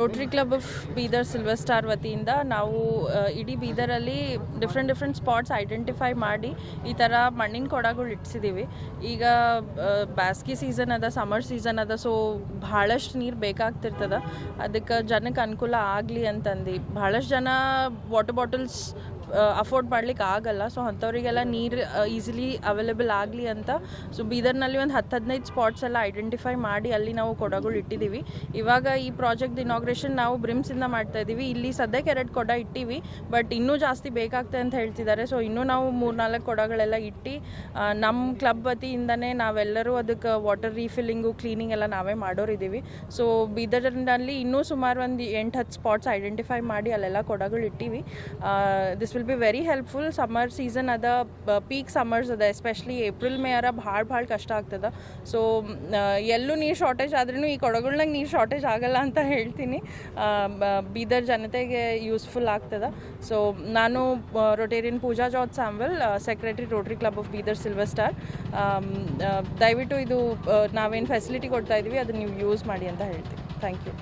Rotary Club of Bidar Silver star ವತಿಯಿಂದ ನಾವು ಇಡೀ ಬೀದರಲ್ಲಿ ಡಿಫ್ರೆಂಟ್ ಸ್ಪಾಟ್ಸ್ ಐಡೆಂಟಿಫೈ ಮಾಡಿ ಈ ಥರ ಮಣ್ಣಿನ ಕೊಡಗಳು ಇಟ್ಟಿಸಿದ್ದೀವಿ. ಈಗ ಬ್ಯಾಸ್ಗಿ ಸೀಸನ್ ಅದ, ಸಮ್ಮರ್ ಸೀಸನ್ ಅದ, ಸೊ ಭಾಳಷ್ಟು ನೀರು ಬೇಕಾಗ್ತಿರ್ತದ. ಅದಕ್ಕೆ ಜನಕ್ಕೆ ಅನುಕೂಲ ಆಗಲಿ ಅಂತಂದು ಭಾಳಷ್ಟು ಜನ ವಾಟರ್ ಬಾಟಲ್ಸ್ ಅಫೋರ್ಡ್ ಮಾಡ್ಲಿಕ್ಕೆ ಆಗಲ್ಲ. ಸೊ ಅಂಥವರಿಗೆಲ್ಲ ನೀರು ಈಸಿಲಿ ಅವೈಲೇಬಲ್ ಆಗಲಿ ಅಂತ ಸೊ ಬೀದರ್ನಲ್ಲಿ ಒಂದು 10-15 ಸ್ಪಾಟ್ಸ್ ಎಲ್ಲ ಐಡೆಂಟಿಫೈ ಮಾಡಿ ಅಲ್ಲಿ ನಾವು ಕೊಡಗಳು ಇಟ್ಟಿದ್ದೀವಿ. ಇವಾಗ ಈ ಪ್ರಾಜೆಕ್ಟ್ ಇನಾಗ್ರೇಷನ್ ನಾವು ಬ್ರಿಮ್ಸಿಂದ ಮಾಡ್ತಾ ಇದ್ದೀವಿ. ಇಲ್ಲಿ ಸದ್ಯಕ್ಕೆ 2 ಕೊಡ ಇಟ್ಟಿವಿ, ಬಟ್ ಇನ್ನೂ ಜಾಸ್ತಿ ಬೇಕಾಗ್ತದೆ ಅಂತ ಹೇಳ್ತಿದ್ದಾರೆ. ಸೊ ಇನ್ನೂ ನಾವು 3-4 ಕೊಡಗಳೆಲ್ಲ ಇಟ್ಟು ನಮ್ಮ ಕ್ಲಬ್ ವತಿಯಿಂದನೇ ನಾವೆಲ್ಲರೂ ಅದಕ್ಕೆ ವಾಟರ್ ರೀಫಿಲ್ಲಿಂಗು, ಕ್ಲೀನಿಂಗ್ ಎಲ್ಲ ನಾವೇ ಮಾಡೋರಿದ್ದೀವಿ. ಸೊ ಬೀದರ್ನಲ್ಲಿ ಇನ್ನೂ ಸುಮಾರು ಒಂದು 8-10 ಸ್ಪಾಟ್ಸ್ ಐಡೆಂಟಿಫೈ ಮಾಡಿ ಅಲ್ಲೆಲ್ಲ ಕೊಡಗಳು ಇಟ್ಟಿವಿ. This will be very helpful. Summer season ಅದ, ಪೀಕ್ ಸಮ್ಮರ್ಸ್ ಅದ, ಎಸ್ಪೆಷಲಿ ಏಪ್ರಿಲ್ ಮೇ ಅರ ಭಾಳ ಕಷ್ಟ ಆಗ್ತದೆ. ಸೊ ಎಲ್ಲೂ ನೀರು ಶಾರ್ಟೇಜ್ ಆದ್ರೂ ಈ ಕೊಡಗಳ್ನಾಗ ನೀರು ಶಾರ್ಟೇಜ್ ಆಗಲ್ಲ ಅಂತ ಹೇಳ್ತೀನಿ. ಬೀದರ್ ಜನತೆಗೆ ಯೂಸ್ಫುಲ್ ಆಗ್ತದೆ. ಸೊ ನಾನು Rotarian Pooja George Samuel, secretary Rotary Club of Bidar Silver Star. ದಯವಿಟ್ಟು ಇದು ನಾವೇನು ಫೆಸಿಲಿಟಿ ಕೊಡ್ತಾ ಇದ್ದೀವಿ ಅದನ್ನು ನೀವು ಯೂಸ್ ಮಾಡಿ ಅಂತ ಹೇಳ್ತೀನಿ. Thank you.